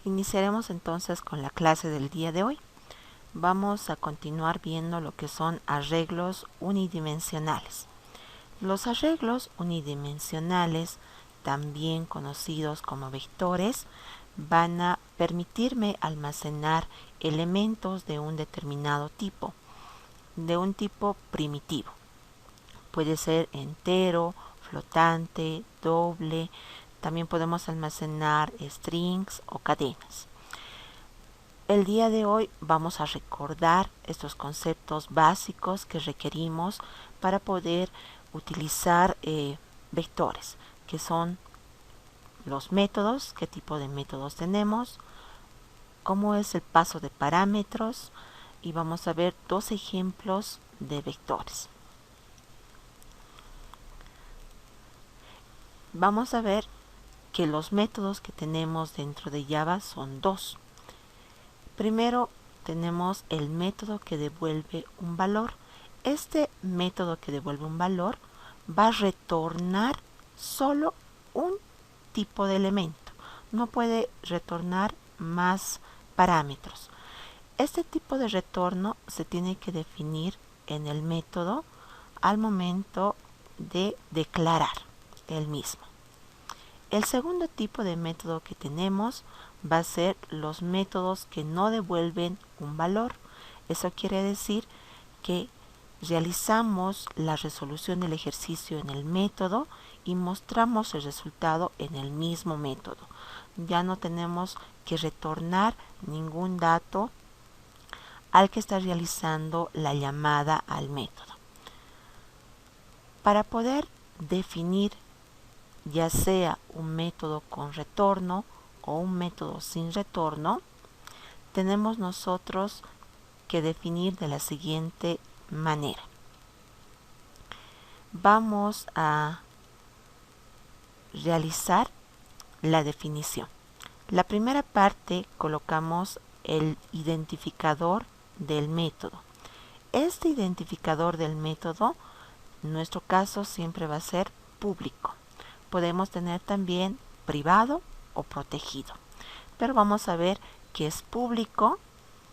Iniciaremos entonces con la clase del día de hoy. Vamos a continuar viendo lo que son arreglos unidimensionales. Los arreglos unidimensionales, también conocidos como vectores, van a permitirme almacenar elementos de un determinado tipo, de un tipo primitivo. Puede ser entero, flotante, doble. También podemos almacenar strings o cadenas. El día de hoy vamos a recordar estos conceptos básicos que requerimos para poder utilizar vectores, que son los métodos, qué tipo de métodos tenemos, cómo es el paso de parámetros, y vamos a ver dos ejemplos de vectores. Vamos a ver que los métodos que tenemos dentro de Java son dos. Primero tenemos el método que devuelve un valor. Este método que devuelve un valor va a retornar solo un tipo de elemento. No puede retornar más parámetros. Este tipo de retorno se tiene que definir en el método al momento de declarar el mismo. El segundo tipo de método que tenemos va a ser los métodos que no devuelven un valor. Eso quiere decir que realizamos la resolución del ejercicio en el método y mostramos el resultado en el mismo método. Ya no tenemos que retornar ningún dato al que está realizando la llamada al método. Para poder definir ya sea un método con retorno o un método sin retorno, tenemos nosotros que definir de la siguiente manera. Vamos a realizar la definición. La primera parte colocamos el identificador del método. Este identificador del método, en nuestro caso, siempre va a ser público. Podemos tener también privado o protegido, pero vamos a ver que es público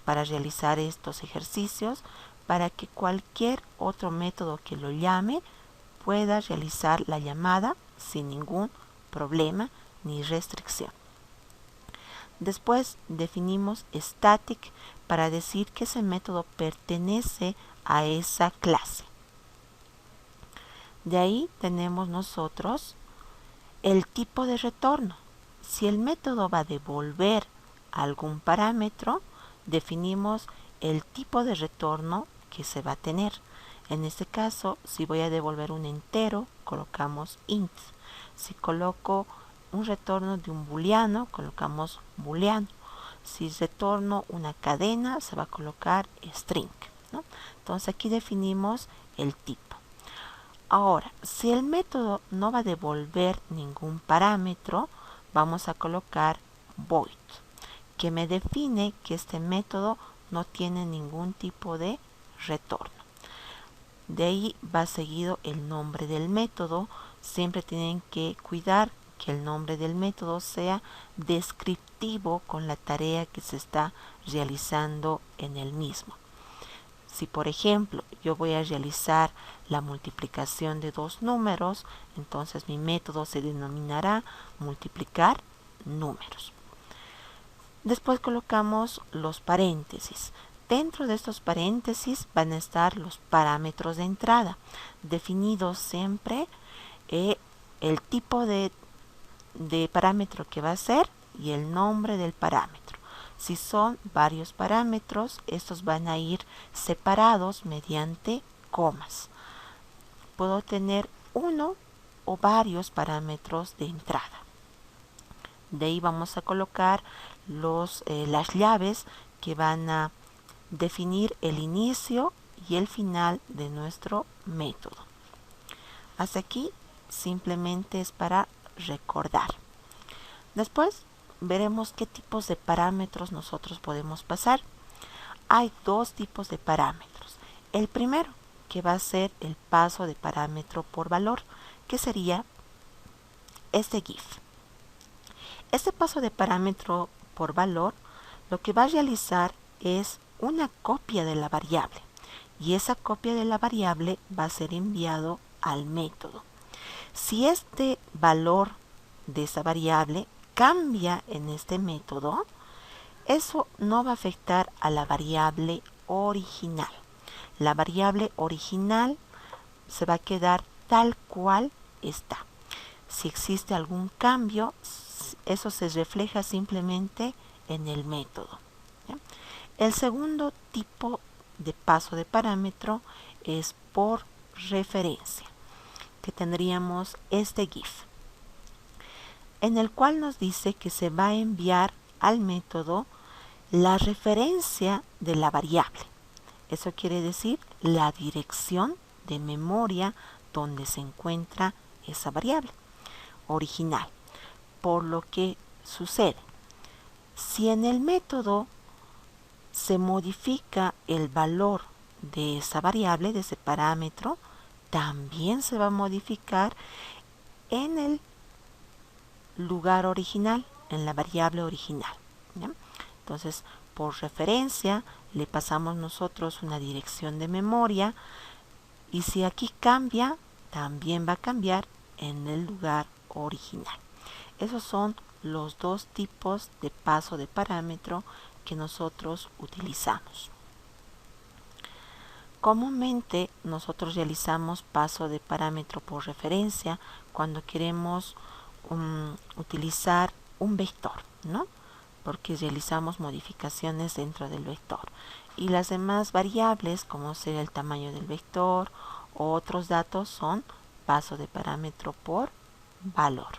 para realizar estos ejercicios, para que cualquier otro método que lo llame pueda realizar la llamada sin ningún problema ni restricción. Después definimos static para decir que ese método pertenece a esa clase. De ahí tenemos nosotros el tipo de retorno. Si el método va a devolver algún parámetro, definimos el tipo de retorno que se va a tener. En este caso, si voy a devolver un entero, colocamos int. Si coloco un retorno de un booleano, colocamos booleano. Si retorno una cadena, se va a colocar string, ¿no? Entonces aquí definimos el tipo. Ahora, si el método no va a devolver ningún parámetro, vamos a colocar void, que me define que este método no tiene ningún tipo de retorno. De ahí va seguido el nombre del método. Siempre tienen que cuidar que el nombre del método sea descriptivo con la tarea que se está realizando en el mismo. Si por ejemplo yo voy a realizar la multiplicación de dos números, entonces mi método se denominará multiplicar números. Después colocamos los paréntesis. Dentro de estos paréntesis van a estar los parámetros de entrada, definidos siempre el tipo de parámetro que va a ser y el nombre del parámetro. Si son varios parámetros, estos van a ir separados mediante comas. Puedo tener uno o varios parámetros de entrada. De ahí vamos a colocar las llaves que van a definir el inicio y el final de nuestro método. Hasta aquí simplemente es para recordar. Después veremos qué tipos de parámetros nosotros podemos pasar. Hay dos tipos de parámetros. El primero, que va a ser el paso de parámetro por valor, que sería este GIF. Este paso de parámetro por valor, lo que va a realizar es una copia de la variable. Y esa copia de la variable va a ser enviado al método. Si este valor de esa variable cambia en este método, eso no va a afectar a la variable original. La variable original se va a quedar tal cual está. Si existe algún cambio, eso se refleja simplemente en el método. ¿Ya? El segundo tipo de paso de parámetro es por referencia, que tendríamos este GIF, en el cual nos dice que se va a enviar al método la referencia de la variable. Eso quiere decir la dirección de memoria donde se encuentra esa variable original. Por lo que sucede, si en el método se modifica el valor de esa variable, de ese parámetro, también se va a modificar en el lugar original, en la variable original. ¿Ya? Entonces, por referencia, le pasamos nosotros una dirección de memoria, y si aquí cambia, también va a cambiar en el lugar original. Esos son los dos tipos de paso de parámetro que nosotros utilizamos. Comúnmente nosotros realizamos paso de parámetro por referencia cuando queremos utilizar un vector, ¿no? Porque realizamos modificaciones dentro del vector. Y las demás variables, como ser el tamaño del vector o otros datos, son paso de parámetro por valor.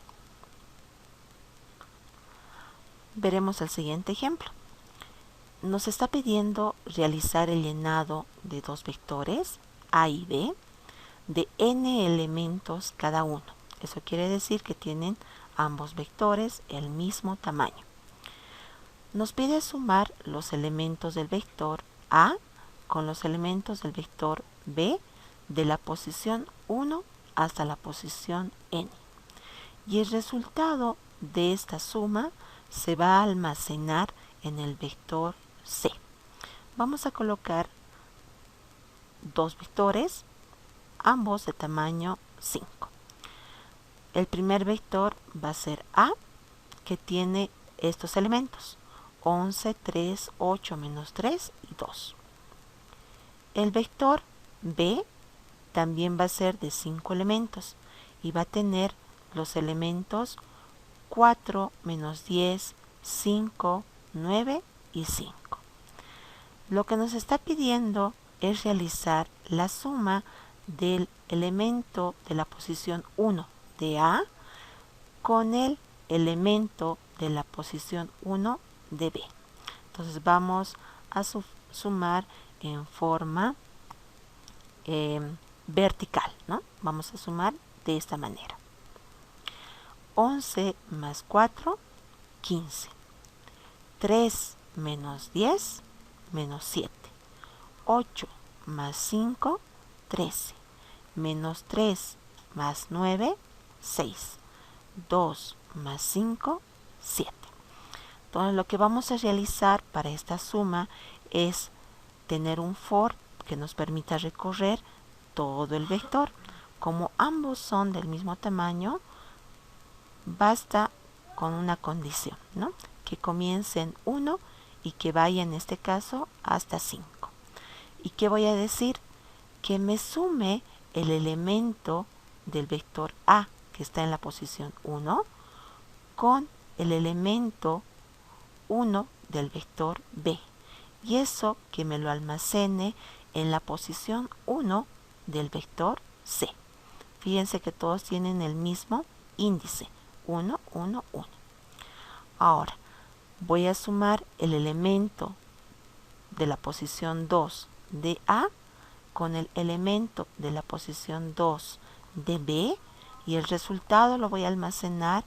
Veremos el siguiente ejemplo. Nos está pidiendo realizar el llenado de dos vectores, A y B, de n elementos cada uno. Eso quiere decir que tienen ambos vectores el mismo tamaño. Nos pide sumar los elementos del vector A con los elementos del vector B de la posición 1 hasta la posición n. Y el resultado de esta suma se va a almacenar en el vector C. Vamos a colocar dos vectores, ambos de tamaño 5. El primer vector va a ser A, que tiene estos elementos: 11, 3, 8, menos 3 y 2. El vector B también va a ser de 5 elementos y va a tener los elementos 4, menos 10, 5, 9 y 5. Lo que nos está pidiendo es realizar la suma del elemento de la posición 1 de A con el elemento de la posición 1 de B. Entonces vamos a sumar en forma vertical, ¿no? Vamos a sumar de esta manera. 11 más 4, 15. 3 menos 10, menos 7. 8 más 5, 13. Menos 3 más 9, 6. 2 más 5, 7. Entonces lo que vamos a realizar para esta suma es tener un for que nos permita recorrer todo el vector. Como ambos son del mismo tamaño, basta con una condición, ¿no? Que comience en 1 y que vaya en este caso hasta 5. ¿Y qué voy a decir? Que me sume el elemento del vector A, que está en la posición 1, con el elemento 1 del vector B. Y eso que me lo almacene en la posición 1 del vector C. Fíjense que todos tienen el mismo índice, 1, 1, 1. Ahora, voy a sumar el elemento de la posición 2 de A con el elemento de la posición 2 de B, y el resultado lo voy a almacenar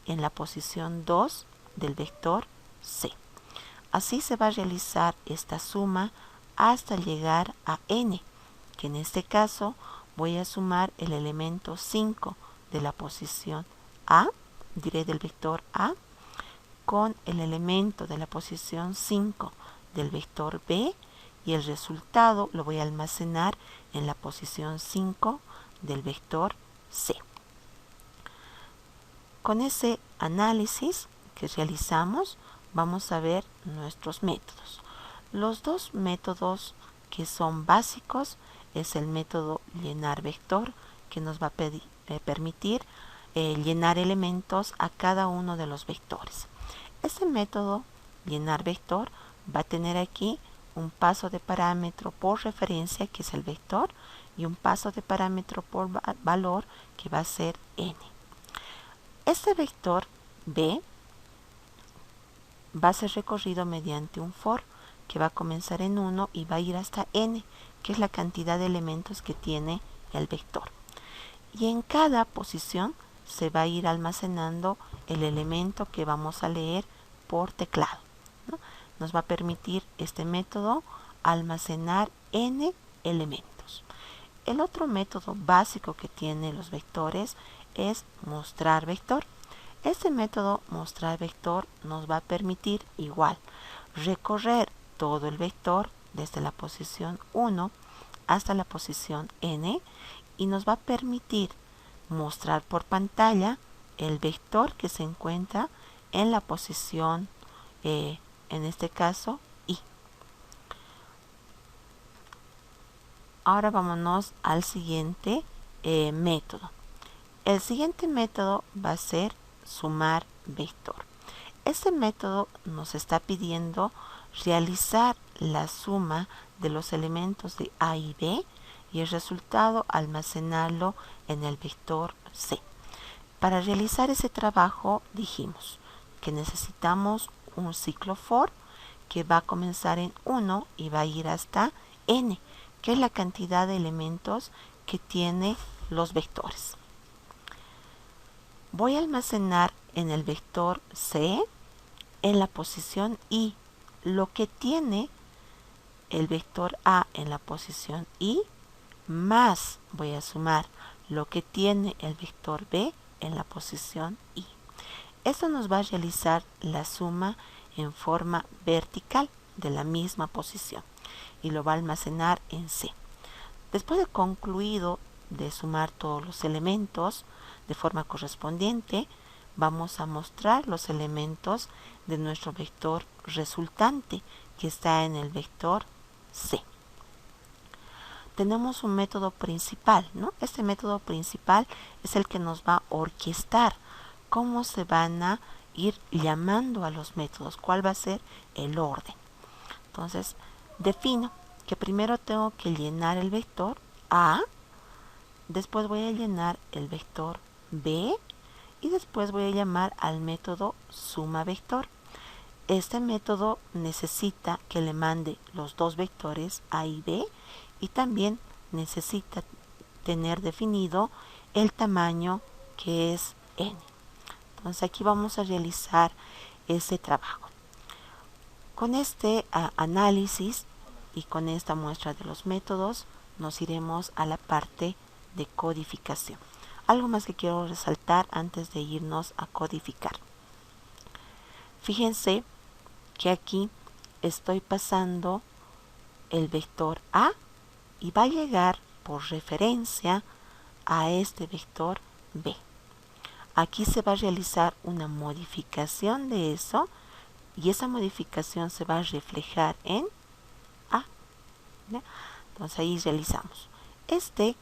en la posición 2 del vector C. Así se va a realizar esta suma hasta llegar a n, que en este caso voy a sumar el elemento 5 de la posición A, diré del vector A, con el elemento de la posición 5 del vector B y el resultado lo voy a almacenar en la posición 5 del vector C. Con ese análisis que realizamos, vamos a ver nuestros métodos. Los dos métodos que son básicos es el método llenar vector, que nos va a permitir llenar elementos a cada uno de los vectores. Este método llenar vector va a tener aquí un paso de parámetro por referencia, que es el vector, y un paso de parámetro por valor, que va a ser n. Este vector B va a ser recorrido mediante un for que va a comenzar en 1 y va a ir hasta n, que es la cantidad de elementos que tiene el vector. Y en cada posición se va a ir almacenando el elemento que vamos a leer por teclado, ¿no? Nos va a permitir este método almacenar n elementos. El otro método básico que tienen los vectores es mostrar vector. Este método mostrar vector nos va a permitir igual recorrer todo el vector desde la posición 1 hasta la posición n y nos va a permitir mostrar por pantalla el vector que se encuentra en la posición, en este caso, i. Ahora vámonos al siguiente método. El siguiente método va a ser sumar vector. Este método nos está pidiendo realizar la suma de los elementos de A y B y el resultado almacenarlo en el vector C. Para realizar ese trabajo dijimos que necesitamos un ciclo for que va a comenzar en 1 y va a ir hasta n, que es la cantidad de elementos que tiene los vectores. Voy a almacenar en el vector C, en la posición i, lo que tiene el vector A en la posición i, más voy a sumar lo que tiene el vector B en la posición i. Esto nos va a realizar la suma en forma vertical de la misma posición y lo va a almacenar en C. Después de concluido de sumar todos los elementos de forma correspondiente, vamos a mostrar los elementos de nuestro vector resultante, que está en el vector C. Tenemos un método principal, ¿no? Este método principal es el que nos va a orquestar cómo se van a ir llamando a los métodos, cuál va a ser el orden. Entonces, defino que primero tengo que llenar el vector A, después voy a llenar el vector B y después voy a llamar al método suma vector. Este método necesita que le mande los dos vectores A y B y también necesita tener definido el tamaño, que es n. Entonces aquí vamos a realizar ese trabajo. Con este análisis y con esta muestra de los métodos nos iremos a la parte de codificación. Algo más que quiero resaltar antes de irnos a codificar. Fíjense que aquí estoy pasando el vector A y va a llegar por referencia a este vector B. Aquí se va a realizar una modificación de eso y esa modificación se va a reflejar en A, ¿ya? Entonces ahí realizamos. Este,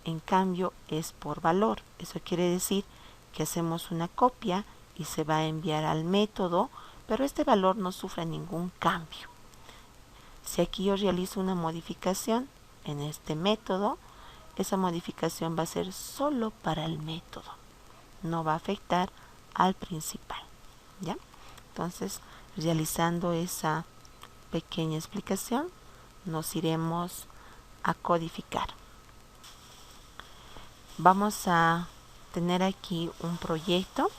en cambio, es por valor. Eso quiere decir que hacemos una copia y se va a enviar al método, pero este valor no sufre ningún cambio. Si aquí yo realizo una modificación en este método, esa modificación va a ser solo para el método, no va a afectar al principal, ¿ya? Entonces, realizando esa pequeña explicación, nos iremos a codificar. Vamos a tener aquí un proyecto.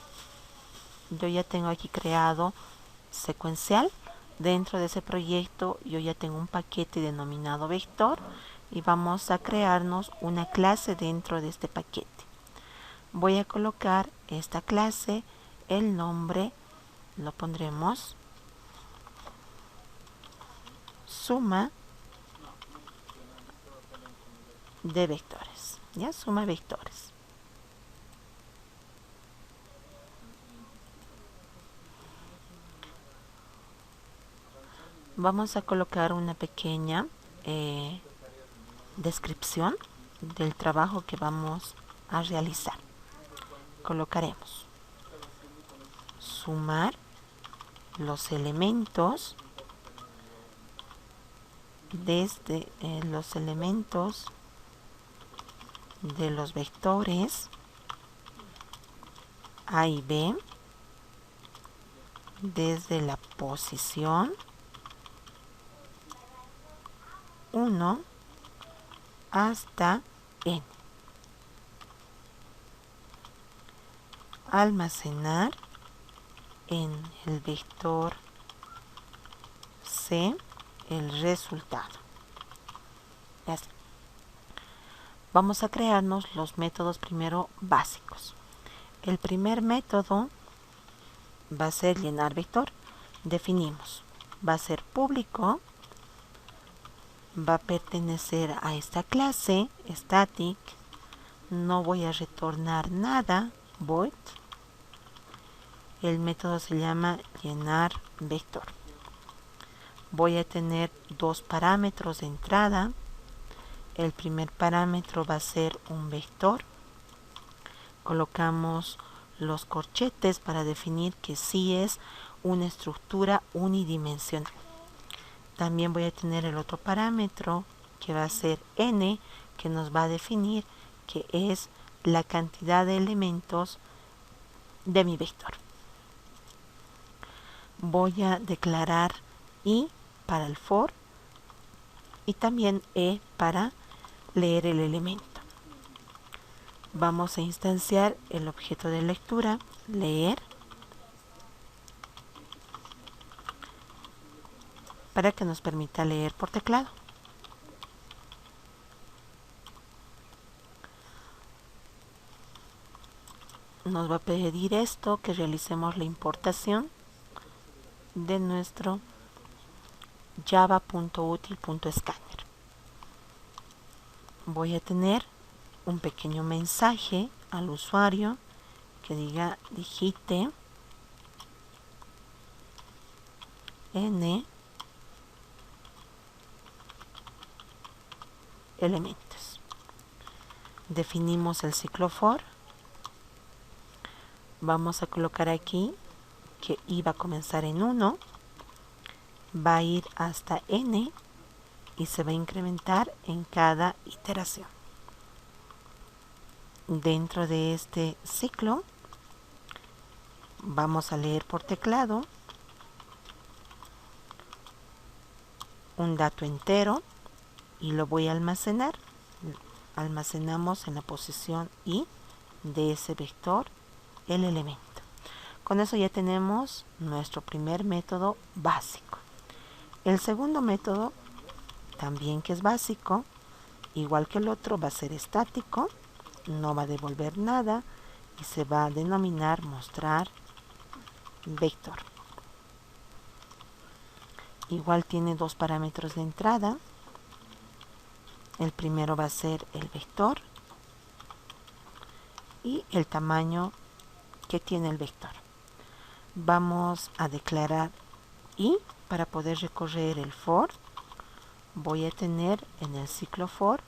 Yo ya tengo aquí creado secuencial. Dentro de ese proyecto yo ya tengo un paquete denominado vector y vamos a crearnos una clase dentro de este paquete. Voy a colocar esta clase el nombre lo pondremos suma de vectores, ¿ya? Suma vectores. Vamos a colocar una pequeña descripción del trabajo que vamos a realizar. Colocaremos sumar los elementos desde los elementos de los vectores A y B desde la posición 1 hasta n. Almacenar en el vector C el resultado. Así. Vamos a crearnos los métodos primero básicos. El primer método va a ser llenar vector. Definimos. Va a ser público. Va a pertenecer a esta clase, static. No voy a retornar nada, void. El método se llama llenar vector. Voy a tener dos parámetros de entrada. El primer parámetro va a ser un vector. Colocamos los corchetes para definir que sí es una estructura unidimensional. También voy a tener el otro parámetro que va a ser n, que nos va a definir que es la cantidad de elementos de mi vector. Voy a declarar i para el for y también e para leer el elemento. Vamos a instanciar el objeto de lectura, leer, para que nos permita leer por teclado. Nos va a pedir esto, que realicemos la importación de nuestro java.util.scanner. Voy a tener un pequeño mensaje al usuario que diga digite n elementos. Definimos el ciclo for. Vamos a colocar aquí que i va a comenzar en 1, va a ir hasta n y se va a incrementar en cada iteración. Dentro de este ciclo vamos a leer por teclado un dato entero y lo voy a almacenar. Almacenamos en la posición i de ese vector el elemento. Con eso ya tenemos nuestro primer método básico. El segundo método, también que es básico, igual que el otro, va a ser estático, no va a devolver nada y se va a denominar mostrar vector. Igual tiene dos parámetros de entrada. El primero va a ser el vector y el tamaño que tiene el vector. Vamos a declarar i para poder recorrer el for. Voy a tener en el ciclo for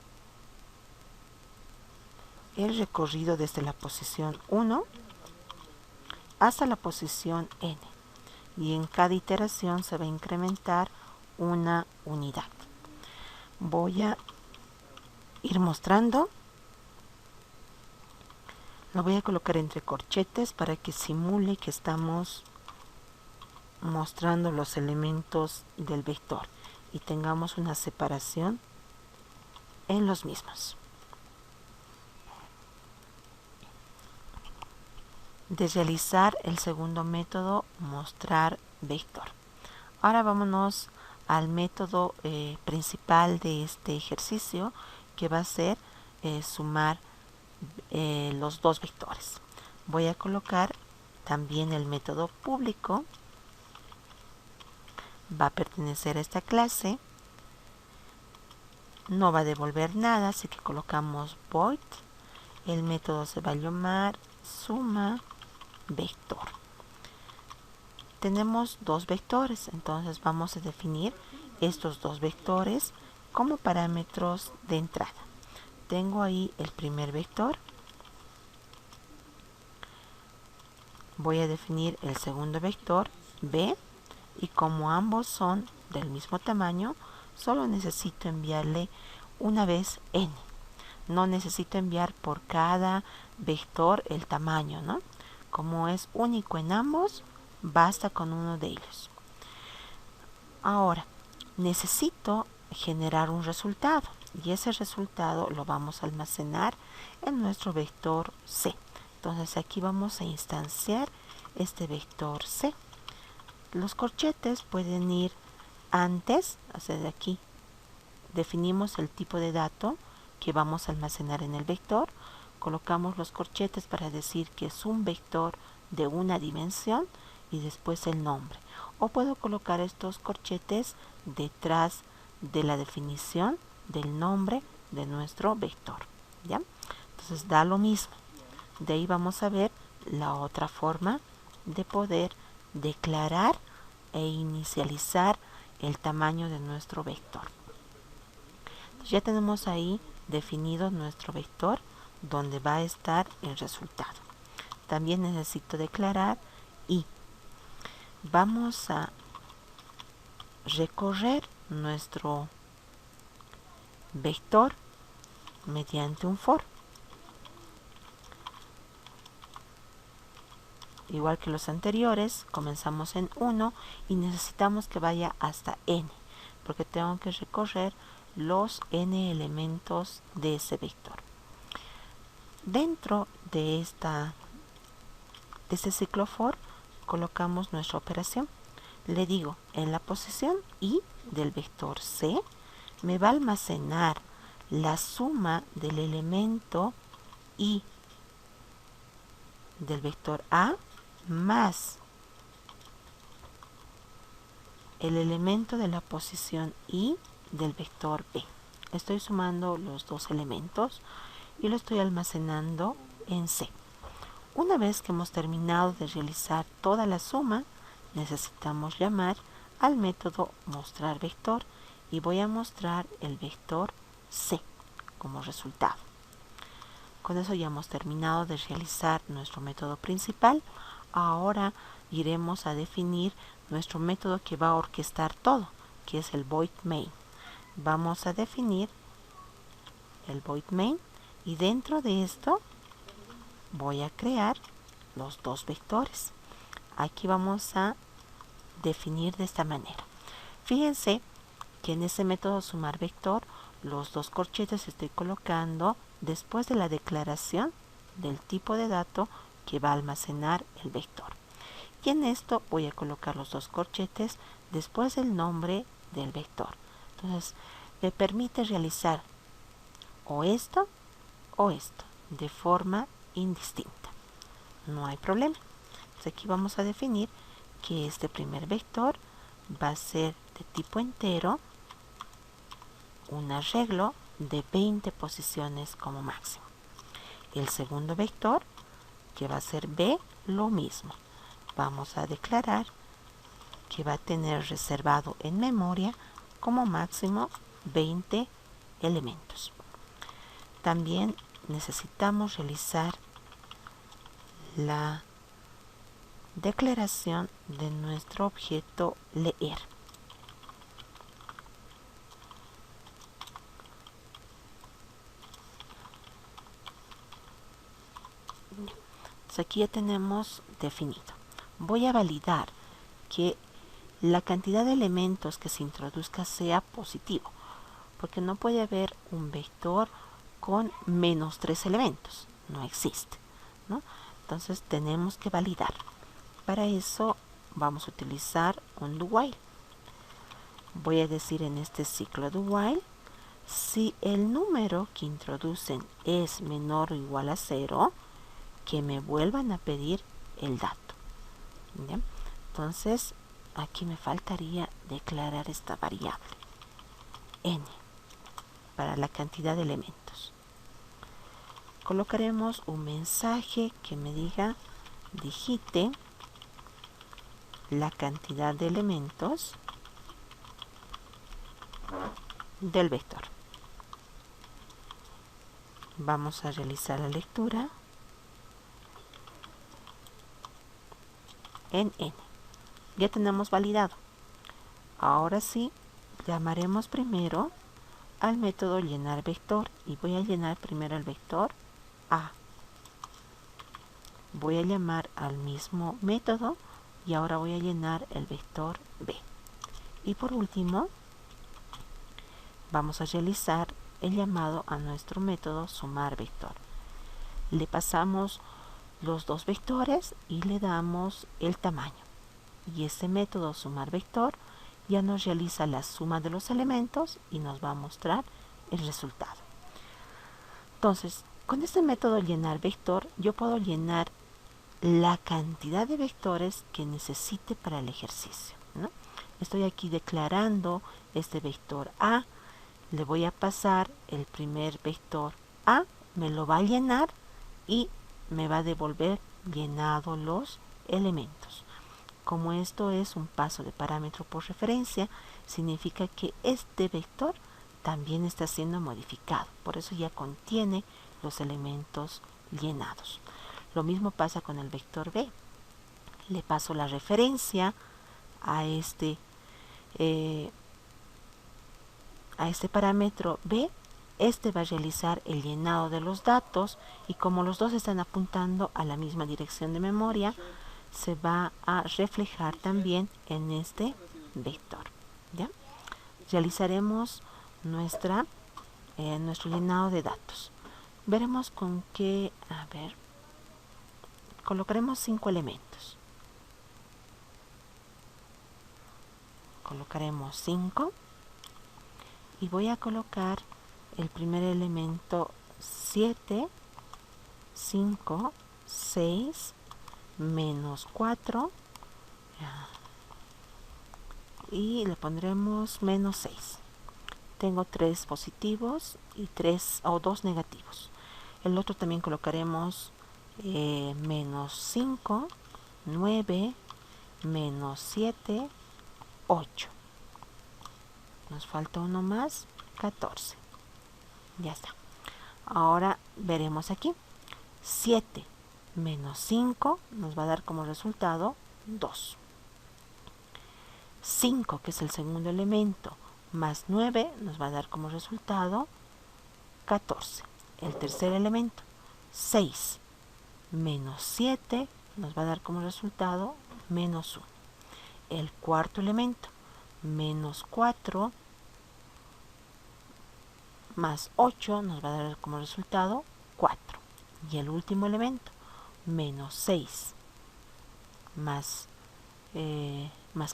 el recorrido desde la posición 1 hasta la posición n. Y en cada iteración se va a incrementar una unidad. Voy a ir mostrando. Lo voy a colocar entre corchetes para que simule que estamos mostrando los elementos del vector y tengamos una separación en los mismos. De realizar el segundo método, mostrar vector. Ahora vámonos al método principal de este ejercicio, que va a ser sumar los dos vectores. Voy a colocar también el método público va a pertenecer a esta clase, no va a devolver nada, así que colocamos void. El método se va a llamar suma vector. Tenemos dos vectores, entonces vamos a definir estos dos vectores como parámetros de entrada. Tengo ahí el primer vector. Voy a definir el segundo vector, b, y como ambos son del mismo tamaño, solo necesito enviarle una vez n. No necesito enviar por cada vector el tamaño, ¿no? Como es único en ambos, basta con uno de ellos. Ahora, necesito generar un resultado y ese resultado lo vamos a almacenar en nuestro vector c. Entonces aquí vamos a instanciar este vector c. Los corchetes pueden ir antes, o sea, de aquí definimos el tipo de dato que vamos a almacenar en el vector, colocamos los corchetes para decir que es un vector de una dimensión y después el nombre. O puedo colocar estos corchetes detrás de la definición del nombre de nuestro vector, ¿ya? Entonces da lo mismo. De ahí vamos a ver la otra forma de poder declarar e inicializar el tamaño de nuestro vector. Entonces ya tenemos ahí definido nuestro vector donde va a estar el resultado. También necesito declarar y vamos a recorrer nuestro vector mediante un for. Igual que los anteriores, comenzamos en 1 y necesitamos que vaya hasta n, porque tengo que recorrer los n elementos de ese vector. Dentro de este ciclo for, colocamos nuestra operación. Le digo, en la posición i del vector c, me va a almacenar la suma del elemento i del vector a más el elemento de la posición i del vector b. Estoy sumando los dos elementos y lo estoy almacenando en c. Una vez que hemos terminado de realizar toda la suma, necesitamos llamar al método mostrar vector y voy a mostrar el vector c como resultado. Con eso ya hemos terminado de realizar nuestro método principal. Ahora iremos a definir nuestro método que va a orquestar todo, que es el void main. Vamos a definir el void main y dentro de esto voy a crear los dos vectores. Aquí vamos a definir de esta manera. Fíjense que en ese método sumar vector, los dos corchetes estoy colocando después de la declaración del tipo de dato que va a almacenar el vector. Y en esto voy a colocar los dos corchetes después del nombre del vector. Entonces, me permite realizar o esto de forma indistinta. No hay problema. Entonces aquí vamos a definir que este primer vector va a ser de tipo entero, un arreglo de 20 posiciones como máximo. El segundo vector, que va a ser b, lo mismo. Vamos a declarar que va a tener reservado en memoria como máximo 20 elementos. También necesitamos realizar la declaración de nuestro objeto leer. Entonces aquí ya tenemos definido. Voy a validar que la cantidad de elementos que se introduzca sea positivo, porque no puede haber un vector con menos 3 elementos. No existe, ¿no? Entonces tenemos que validar. Para eso vamos a utilizar un do while. Voy a decir en este ciclo do while, si el número que introducen es menor o igual a 0, que me vuelvan a pedir el dato. ¿Ya? Entonces aquí me faltaría declarar esta variable n para la cantidad de elementos. Colocaremos un mensaje que me diga digite la cantidad de elementos del vector. Vamos a realizar la lectura en n. Ya tenemos validado. Ahora sí, llamaremos primero al método llenar vector y voy a llenar primero el vector A. Voy a llamar al mismo método y ahora voy a llenar el vector B. Y por último, vamos a realizar el llamado a nuestro método sumar vector. Le pasamos los dos vectores y le damos el tamaño. Y ese método sumar vector ya nos realiza la suma de los elementos y nos va a mostrar el resultado. Entonces, con este método llenar vector, yo puedo llenar la cantidad de vectores que necesite para el ejercicio, ¿no? Estoy aquí declarando este vector A, le voy a pasar el primer vector A, me lo va a llenar y me va a devolver llenado los elementos. Como esto es un paso de parámetro por referencia, significa que este vector también está siendo modificado, por eso ya contiene los elementos llenados. Lo mismo pasa con el vector B. Le paso la referencia a este parámetro B. Este va a realizar el llenado de los datos y como los dos están apuntando a la misma dirección de memoria, se va a reflejar también en este vector. ¿Ya? Realizaremos nuestro llenado de datos. Veremos con qué, colocaremos 5 elementos. Colocaremos 5 y voy a colocar el primer elemento 7, 5, 6, menos 4 y le pondremos menos 6. Tengo 3 positivos y 2 negativos. El otro también colocaremos menos 5, 9, menos 7, 8. Nos falta uno más, 14. Ya está. Ahora veremos aquí. 7 menos 5 nos va a dar como resultado 2. 5, que es el segundo elemento, más 9 nos va a dar como resultado 14. El tercer elemento, 6 menos 7 nos va a dar como resultado menos 1. El cuarto elemento, menos 4 más 8 nos va a dar como resultado 4. Y el último elemento, menos 6 más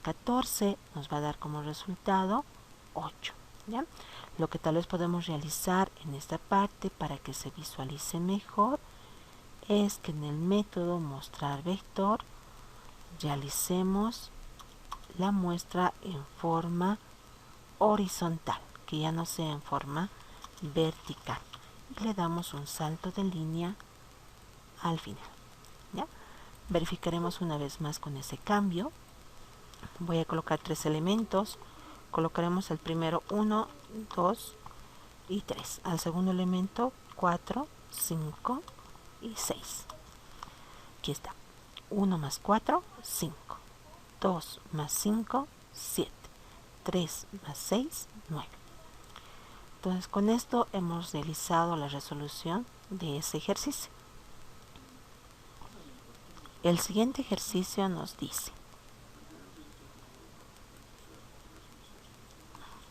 14 nos va a dar como resultado 8. ¿Ya? Lo que tal vez podemos realizar en esta parte para que se visualice mejor es que en el método mostrar vector realicemos la muestra en forma horizontal, que ya no sea en forma vertical, y le damos un salto de línea al final. ¿Ya? Verificaremos una vez más con ese cambio. Voy a colocar 3 elementos. Colocaremos el primero 1, 2 y 3. Al segundo elemento 4, 5 y 6. Aquí está. 1 más 4, 5. 2 más 5, 7. 3 más 6, 9. Entonces con esto hemos realizado la resolución de ese ejercicio. El siguiente ejercicio nos dice,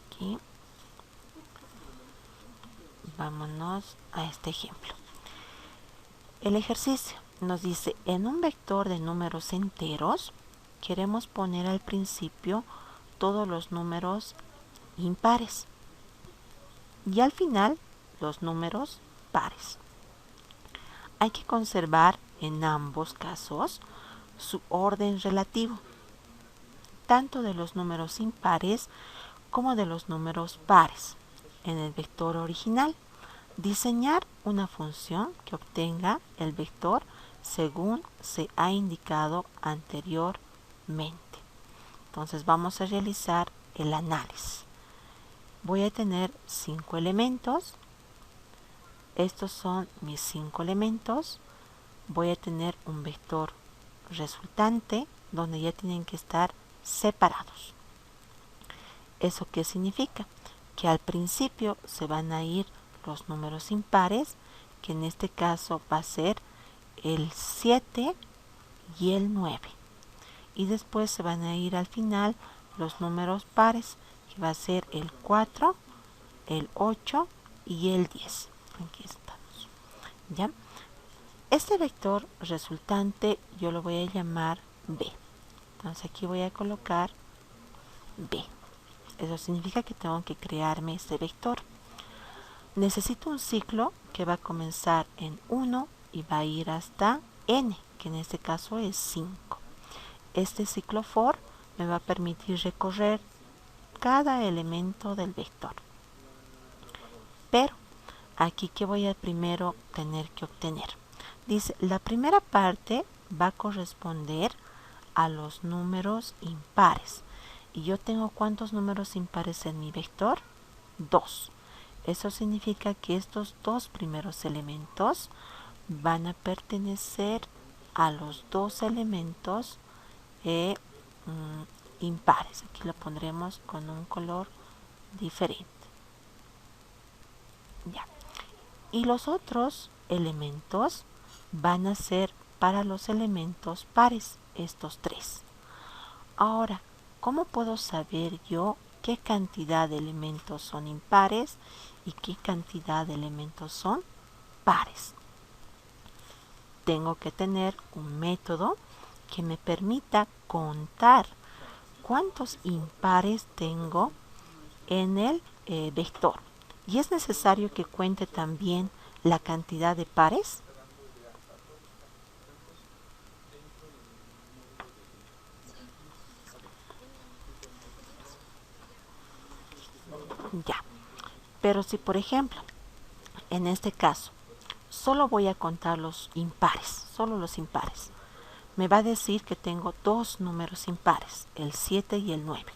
aquí, vámonos a este ejemplo. El ejercicio nos dice, en un vector de números enteros, queremos poner al principio todos los números impares y al final los números pares. Hay que conservar en ambos casos su orden relativo. tanto de los números impares como de los números pares. En el vector original, diseñar una función que obtenga el vector según se ha indicado anteriormente. Entonces vamos a realizar el análisis. Voy a tener 5 elementos. Estos son mis 5 elementos. Voy a tener un vector resultante donde ya tienen que estar separados. ¿Eso qué significa? Que al principio se van a ir los números impares, que en este caso va a ser el 7 y el 9. Y después se van a ir al final los números pares, que va a ser el 4, el 8 y el 10. Aquí estamos. ¿Ya? Este vector resultante yo lo voy a llamar B. Entonces aquí voy a colocar B. Eso significa que tengo que crearme este vector. Necesito un ciclo que va a comenzar en 1 y va a ir hasta n, que en este caso es 5. Este ciclo for me va a permitir recorrer cada elemento del vector. Pero aquí que voy a primero tener que obtener. Dice, la primera parte va a corresponder a los números impares. ¿Y yo tengo cuántos números impares en mi vector? 2. Eso significa que estos dos primeros elementos van a pertenecer a los dos elementos impares. Aquí lo pondremos con un color diferente. Ya. Y los otros elementos van a ser para los elementos pares, estos 3. Ahora, ¿cómo puedo saber yo qué cantidad de elementos son impares y qué cantidad de elementos son pares? Tengo que tener un método que me permita contar cuántos impares tengo en el vector. ¿Y es necesario que cuente también la cantidad de pares? Ya. Pero si, por ejemplo, en este caso, solo voy a contar los impares, solo los impares, me va a decir que tengo dos números impares, el 7 y el 9.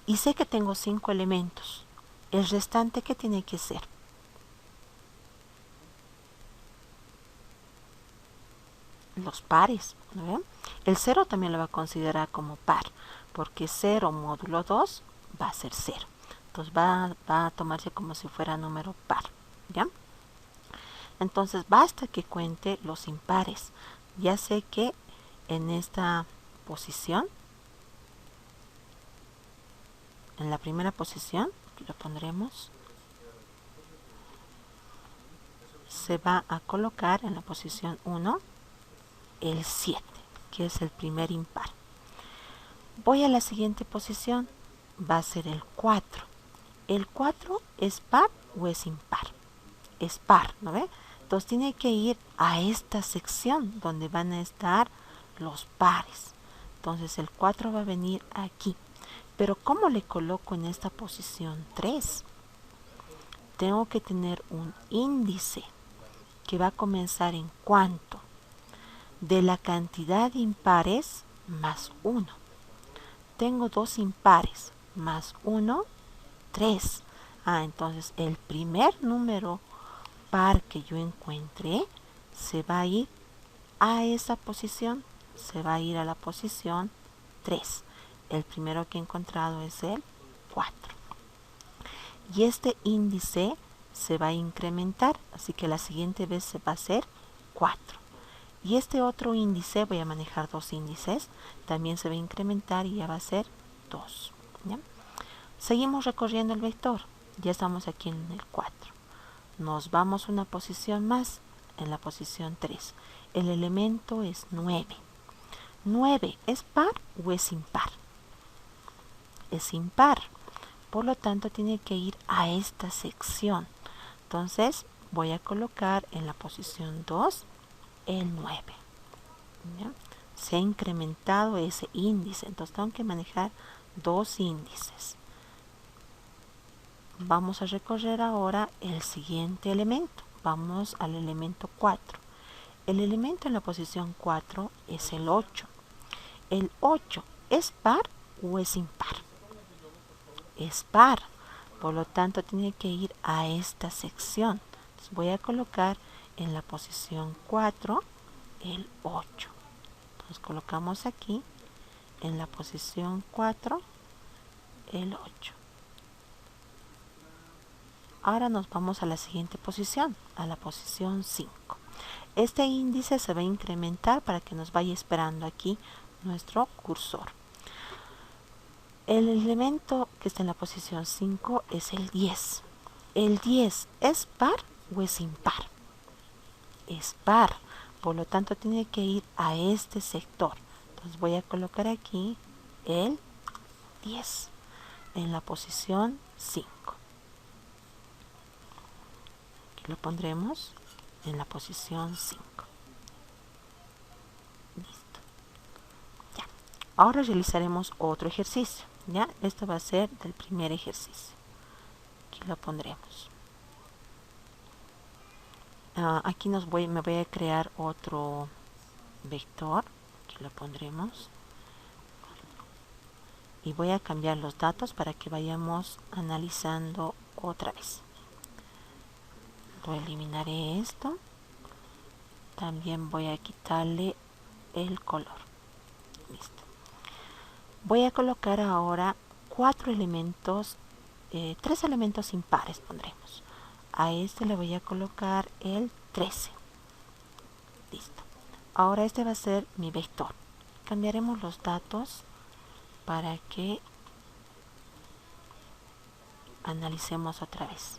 Y sé que tengo 5 elementos. ¿El restante qué tiene que ser? Los pares, ¿no ven? El 0 también lo va a considerar como par, porque 0 módulo 2 va a ser 0. Entonces va a tomarse como si fuera número par, ¿ya? Entonces basta que cuente los impares. Ya sé que en esta posición, en la primera posición, lo pondremos, se va a colocar en la posición 1 el 7, que es el primer impar. Voy a la siguiente posición, va a ser el 4. ¿El 4 es par o es impar? Es par, ¿no ve? Entonces tiene que ir a esta sección donde van a estar los pares. Entonces el 4 va a venir aquí. Pero ¿cómo le coloco en esta posición 3? Tengo que tener un índice que va a comenzar en cuánto? De la cantidad de impares más 1. Tengo 2 impares más 1, 3. Entonces el primer número par que yo encuentre se va a ir a esa posición, se va a ir a la posición 3. El primero que he encontrado es el 4. Y este índice se va a incrementar, así que la siguiente vez se va a hacer 4. Y este otro índice, voy a manejar dos índices, también se va a incrementar y ya va a ser 2. ¿Ya? Seguimos recorriendo el vector, ya estamos aquí en el 4. Nos vamos una posición más, en la posición 3. El elemento es 9. 9, ¿es par o es impar? Es impar. Por lo tanto, tiene que ir a esta sección. Entonces, voy a colocar en la posición 2 el 9. ¿Ya? se ha incrementado ese índice. Entonces tengo que manejar dos índices. Vamos a recorrer ahora el siguiente elemento. Vamos al elemento 4. El elemento en la posición 4 es el 8. ¿El 8 es par o es impar? Es par. Por lo tanto, tiene que ir a esta sección. Entonces voy a colocar en la posición 4 el 8. Entonces colocamos aquí en la posición 4 el 8. Ahora nos vamos a la siguiente posición, a la posición 5. Este índice se va a incrementar para que nos vaya esperando aquí nuestro cursor. El elemento que está en la posición 5 es el 10. ¿El 10 es par o es impar? Es par. Por lo tanto, tiene que ir a este sector. Entonces voy a colocar aquí el 10 en la posición 5. Aquí lo pondremos en la posición 5. Listo. Ya. Ahora realizaremos otro ejercicio. ¿Ya? Esto va a ser del primer ejercicio. Aquí lo pondremos. Aquí me voy a crear otro vector. Aquí lo pondremos. Y voy a cambiar los datos para que vayamos analizando otra vez. Lo eliminaré esto. También voy a quitarle el color. Listo. Voy a colocar ahora 4 elementos, 3 elementos impares pondremos. A este le voy a colocar el 13. Listo. Ahora este va a ser mi vector. Cambiaremos los datos para que analicemos otra vez.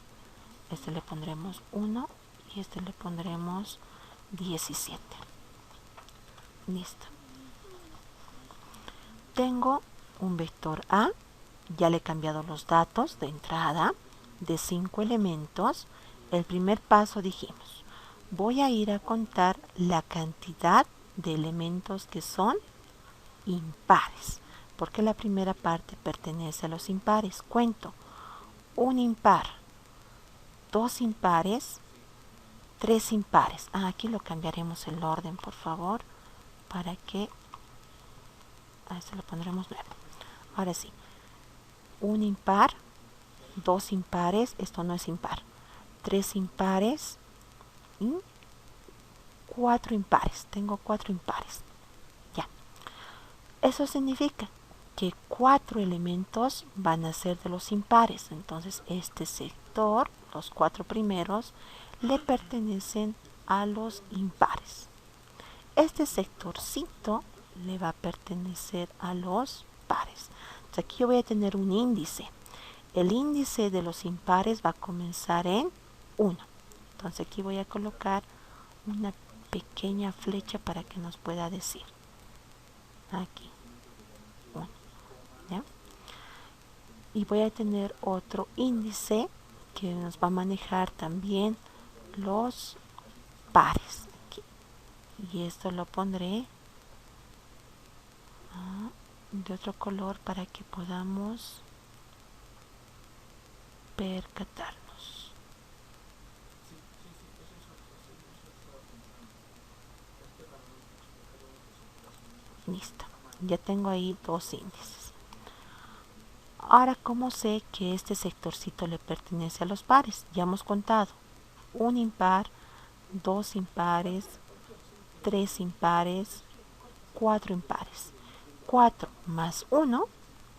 Este le pondremos 1 y este le pondremos 17. Listo. Tengo un vector A, ya le he cambiado los datos de entrada de 5 elementos. El primer paso dijimos, voy a ir a contar la cantidad de elementos que son impares, porque la primera parte pertenece a los impares. Cuento un impar, 2 impares, 3 impares. Aquí lo cambiaremos el orden, por favor, para que a este lo pondremos 9. Ahora sí, un impar, 2 impares, esto no es impar, 3 impares y 4 impares. Tengo 4 impares. Ya. Eso significa que 4 elementos van a ser de los impares. Entonces este sector, los 4 primeros, le pertenecen a los impares. Este sectorcito le va a pertenecer a los pares. Entonces aquí yo voy a tener un índice. El índice de los impares va a comenzar en 1. Entonces aquí voy a colocar una pequeña flecha para que nos pueda decir. Aquí. 1. ¿Ya? Y voy a tener otro índice que nos va a manejar también los pares. Aquí. Y esto lo pondré de otro color para que podamos percatarnos. Listo. Ya tengo ahí 2 índices. Ahora, ¿cómo sé que este sectorcito le pertenece a los pares? Ya hemos contado. Un impar, 2 impares, 3 impares, 4 impares. 4 más 1,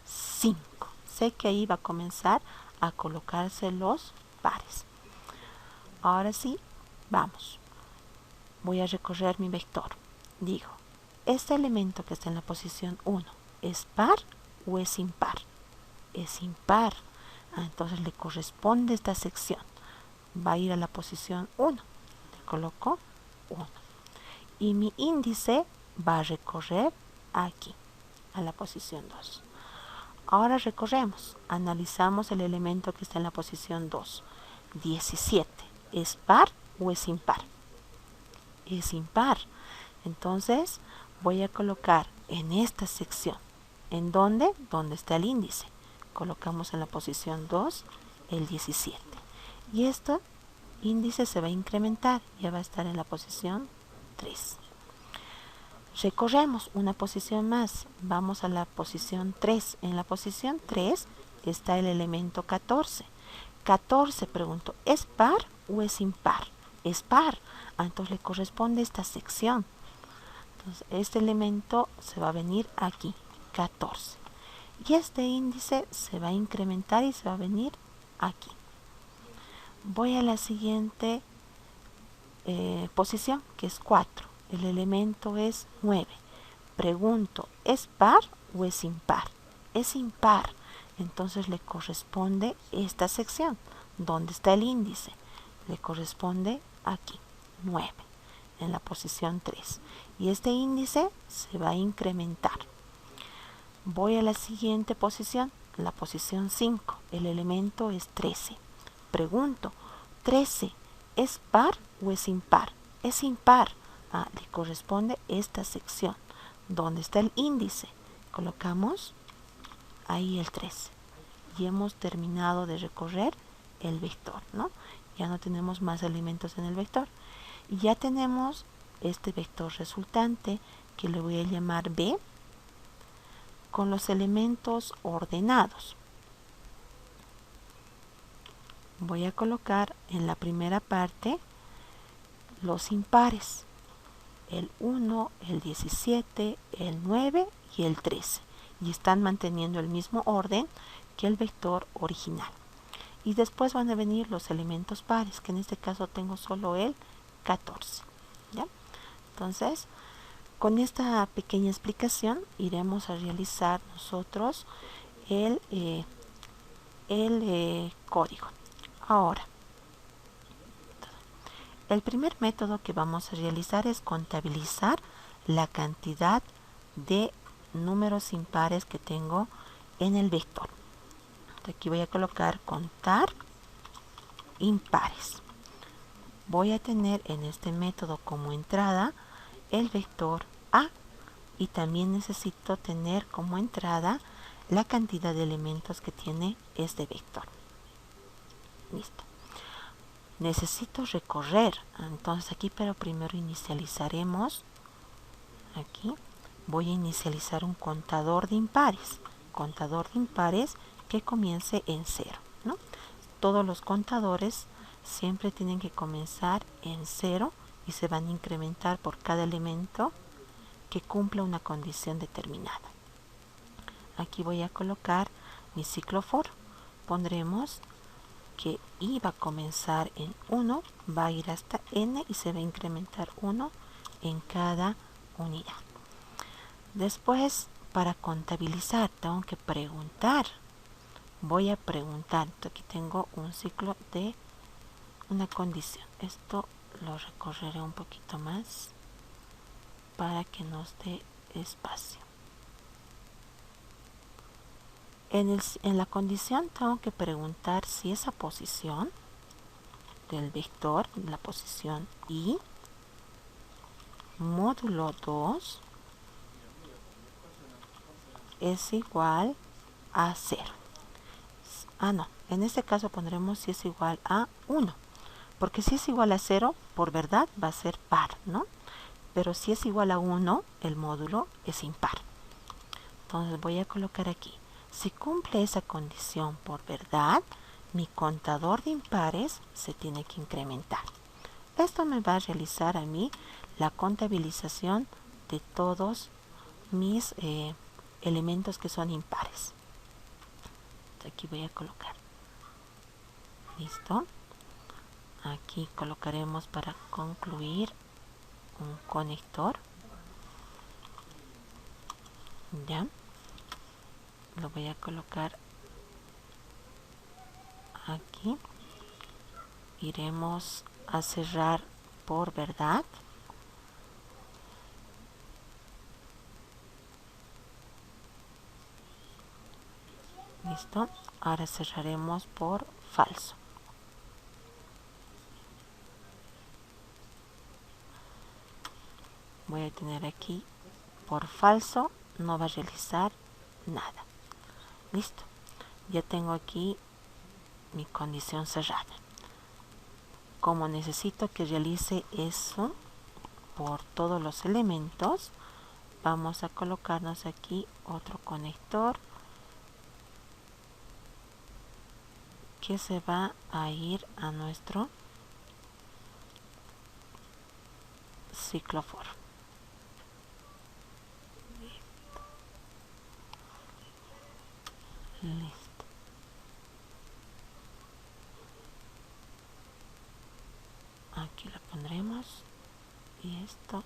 5. Sé que ahí va a comenzar a colocarse los pares. Ahora sí, vamos. Voy a recorrer mi vector. Digo, este elemento que está en la posición 1, ¿es par o es impar? Es impar. Entonces le corresponde esta sección. Va a ir a la posición 1. Le coloco 1. Y mi índice va a recorrer aquí, a la posición 2. Ahora recorremos. Analizamos el elemento que está en la posición 2. 17. ¿Es par o es impar? Es impar. Entonces voy a colocar en esta sección. ¿En dónde? Donde está el índice. Colocamos en la posición 2 el 17. Y este índice se va a incrementar, ya va a estar en la posición 3. Recorremos una posición más, vamos a la posición 3. En la posición 3 está el elemento 14. 14, pregunto, ¿es par o es impar? Es par, entonces le corresponde esta sección. Entonces este elemento se va a venir aquí, 14. Y este índice se va a incrementar y se va a venir aquí. Voy a la siguiente posición, que es 4. El elemento es 9. Pregunto, ¿es par o es impar? Es impar. Entonces le corresponde esta sección, donde está el índice. Le corresponde aquí, 9, en la posición 3. Y este índice se va a incrementar. Voy a la siguiente posición, la posición 5. El elemento es 13. Pregunto, 13, ¿es par o es impar? Es impar. Le corresponde esta sección, donde está el índice. Colocamos ahí el 13. Y hemos terminado de recorrer el vector, ¿no? Ya no tenemos más elementos en el vector. Y ya tenemos este vector resultante, que le voy a llamar B, con los elementos ordenados. Voy a colocar en la primera parte los impares, el 1, el 17, el 9 y el 13, y están manteniendo el mismo orden que el vector original. Y después van a venir los elementos pares, que en este caso tengo solo el 14. ¿Ya? Entonces, con esta pequeña explicación iremos a realizar nosotros el código. Ahora, el primer método que vamos a realizar es contabilizar la cantidad de números impares que tengo en el vector. Aquí voy a colocar contar impares. Voy a tener en este método como entrada el vector A, y también necesito tener como entrada la cantidad de elementos que tiene este vector. Listo. Necesito recorrer, entonces aquí, pero primero inicializaremos. Aquí voy a inicializar un contador de impares. Contador de impares que comience en 0, ¿no? Todos los contadores siempre tienen que comenzar en 0 y se van a incrementar por cada elemento que cumpla una condición determinada. Aquí voy a colocar mi ciclo for. Pondremos que i va a comenzar en 1, va a ir hasta n y se va a incrementar 1 en cada unidad. Después, para contabilizar, tengo que preguntar. Voy a preguntar. Aquí tengo un ciclo de una condición. Esto lo recorreré un poquito más para que nos dé espacio. En la condición tengo que preguntar si esa posición del vector, la posición i, módulo 2, es igual a 0. No, en este caso pondremos si es igual a 1, porque si es igual a 0, por verdad va a ser par, ¿no? Pero si es igual a 1, el módulo es impar. Entonces voy a colocar aquí, si cumple esa condición por verdad, mi contador de impares se tiene que incrementar. Esto me va a realizar a mí la contabilización de todos mis elementos que son impares. Aquí voy a colocar. Listo. Aquí colocaremos para concluir un conector. Ya. Lo voy a colocar aquí. Iremos a cerrar por verdad. Listo. Ahora cerraremos por falso. Voy a tener aquí por falso no va a realizar nada. Listo. Ya tengo aquí mi condición cerrada. Como necesito que realice eso por todos los elementos, vamos a colocarnos aquí otro conector que se va a ir a nuestro ciclo for. Listo. Aquí lo pondremos y esto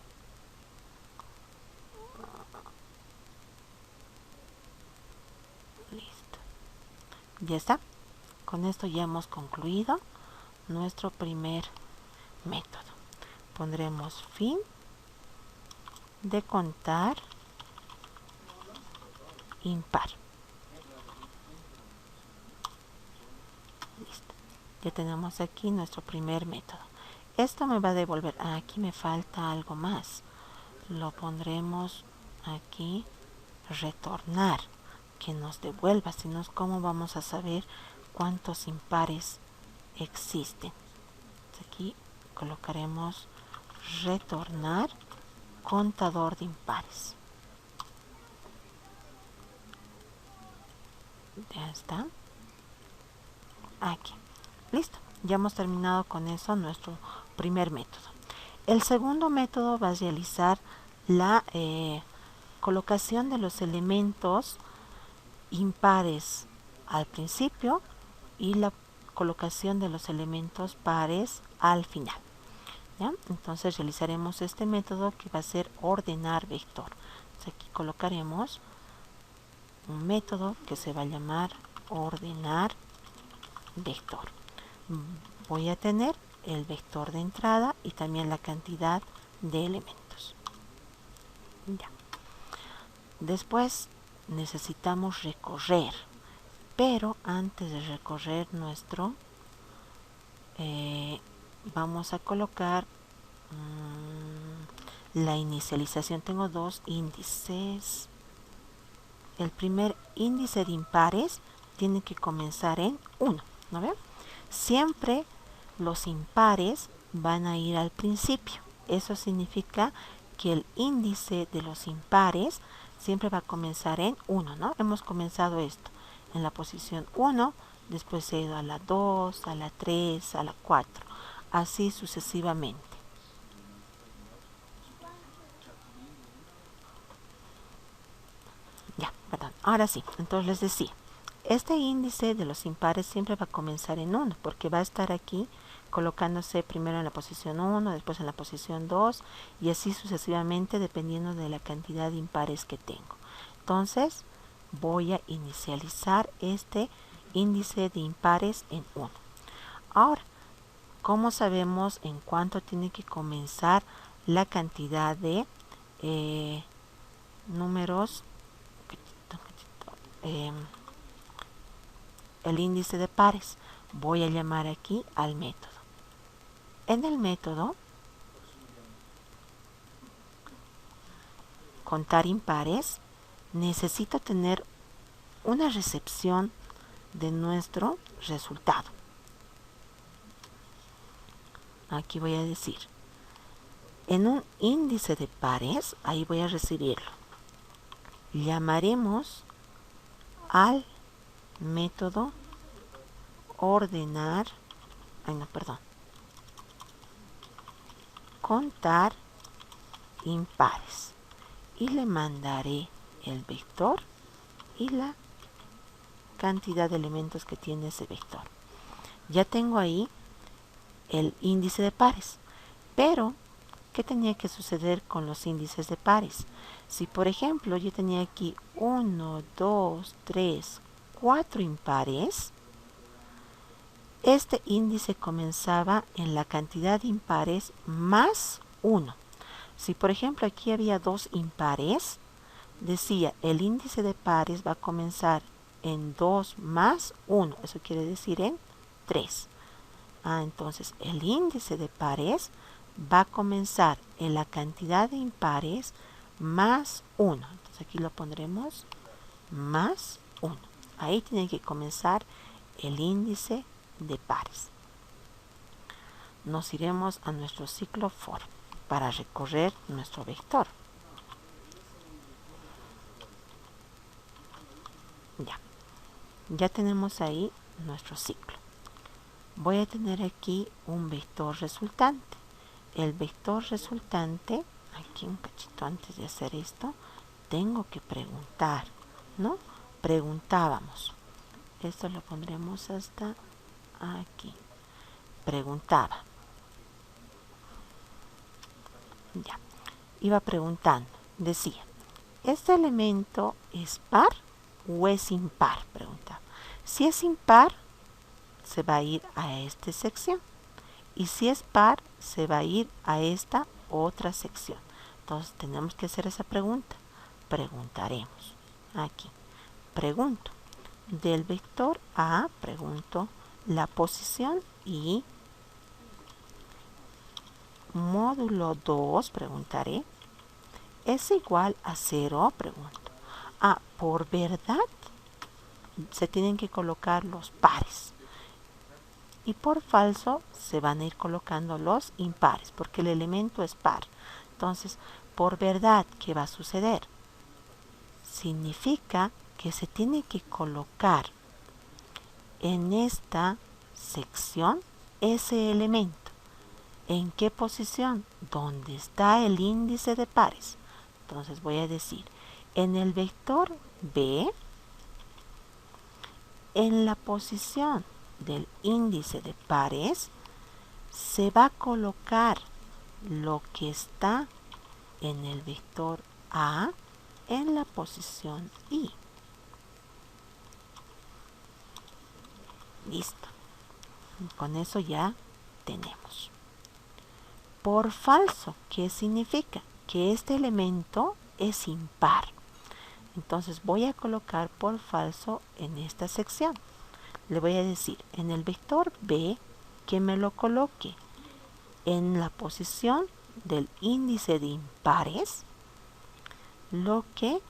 listo. Ya está. Con esto ya hemos concluido nuestro primer método. Pondremos fin de contar impar. Listo. Ya tenemos aquí nuestro primer método. Esto me va a devolver. Aquí me falta algo más. Lo pondremos aquí retornar, que nos devuelva. Si no, ¿cómo vamos a saber cuántos impares existen? Aquí colocaremos retornar contador de impares. Ya está. Aquí. Listo. Ya hemos terminado con eso nuestro primer método. El segundo método va a realizar la colocación de los elementos impares al principio y la colocación de los elementos pares al final. ¿Ya? Entonces realizaremos este método que va a ser ordenar vector. Entonces aquí colocaremos un método que se va a llamar ordenar vector. Voy a tener el vector de entrada y también la cantidad de elementos. Ya. Después necesitamos recorrer, pero antes de recorrer nuestro vamos a colocar la inicialización. Tengo dos índices. El primer índice de impares tiene que comenzar en 1, ¿no ven? Siempre los impares van a ir al principio. Eso significa que el índice de los impares siempre va a comenzar en 1, ¿no? Hemos comenzado esto en la posición 1, después se ha ido a la 2, a la 3, a la 4, así sucesivamente. Ya, perdón. Ahora sí, entonces les decía, este índice de los impares siempre va a comenzar en 1, porque va a estar aquí colocándose primero en la posición 1, después en la posición 2 y así sucesivamente dependiendo de la cantidad de impares que tengo. Entonces voy a inicializar este índice de impares en 1. Ahora, ¿cómo sabemos en cuánto tiene que comenzar la cantidad de números? El índice de pares. Voy a llamar aquí al método. En el método contar impares, necesito tener una recepción de nuestro resultado. Aquí voy a decir, en un índice de pares, ahí voy a recibirlo. Llamaremos al método ordenar, contar impares y le mandaré el vector y la cantidad de elementos que tiene ese vector. Ya tengo ahí el índice de pares, pero ¿qué tenía que suceder con los índices de pares? Si por ejemplo yo tenía aquí 1, 2, 3, 4 impares, este índice comenzaba en la cantidad de impares más 1. Si por ejemplo aquí había 2 impares, decía el índice de pares va a comenzar en 2 más 1. Eso quiere decir en 3. Entonces el índice de pares va a comenzar en la cantidad de impares más 1. Entonces aquí lo pondremos más 1. Ahí tiene que comenzar el índice de pares. Nos iremos a nuestro ciclo for para recorrer nuestro vector. Ya tenemos ahí nuestro ciclo. Voy a tener aquí un vector resultante. El vector resultante, aquí un cachito antes de hacer esto, tengo que preguntar, ¿no? Preguntábamos. Esto lo pondremos hasta aquí. Preguntaba. Ya. Iba preguntando. Decía, ¿este elemento es par o es impar? Preguntaba. Si es impar, se va a ir a esta sección. Y si es par, se va a ir a esta otra sección. Entonces tenemos que hacer esa pregunta. Preguntaremos. Aquí. Pregunto. Del vector A, pregunto la posición y módulo 2, preguntaré, ¿es igual a 0? Pregunto. Por verdad, se tienen que colocar los pares. Y por falso se van a ir colocando los impares, porque el elemento es par. Entonces, por verdad, ¿qué va a suceder? Significa que se tiene que colocar en esta sección ese elemento. ¿En qué posición? Donde está el índice de pares. Entonces voy a decir, en el vector B, en la posición del índice de pares, se va a colocar lo que está en el vector A en la posición I. Listo. Con eso ya tenemos. Por falso, ¿qué significa? Que este elemento es impar. Entonces voy a colocar por falso en esta sección. Le voy a decir en el vector B que me lo coloque en la posición del índice de impares lo que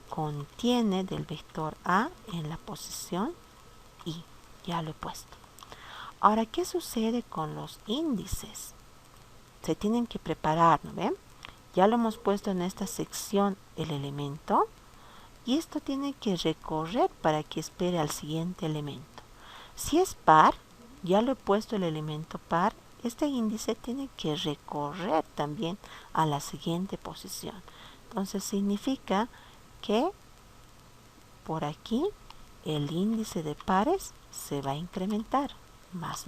contiene del vector A en la posición I. Ya lo he puesto. Ahora, ¿qué sucede con los índices? Se tienen que preparar, ¿no ven? Ya lo hemos puesto en esta sección el elemento y esto tiene que recorrer para que espere al siguiente elemento. Si es par, ya lo he puesto el elemento par, este índice tiene que recorrer también a la siguiente posición. Entonces significa que por aquí el índice de pares se va a incrementar más.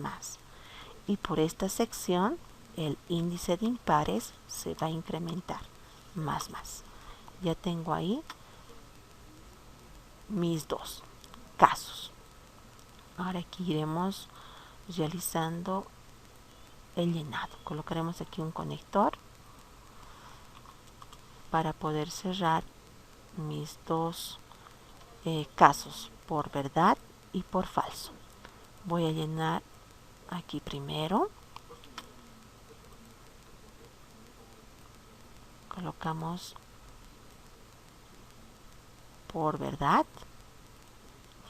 Y por esta sección el índice de impares se va a incrementar más. Ya tengo ahí mis dos casos. Ahora aquí iremos realizando el llenado. Colocaremos aquí un conector para poder cerrar mis dos casos, por verdad y por falso. Voy a llenar aquí primero. Colocamos por verdad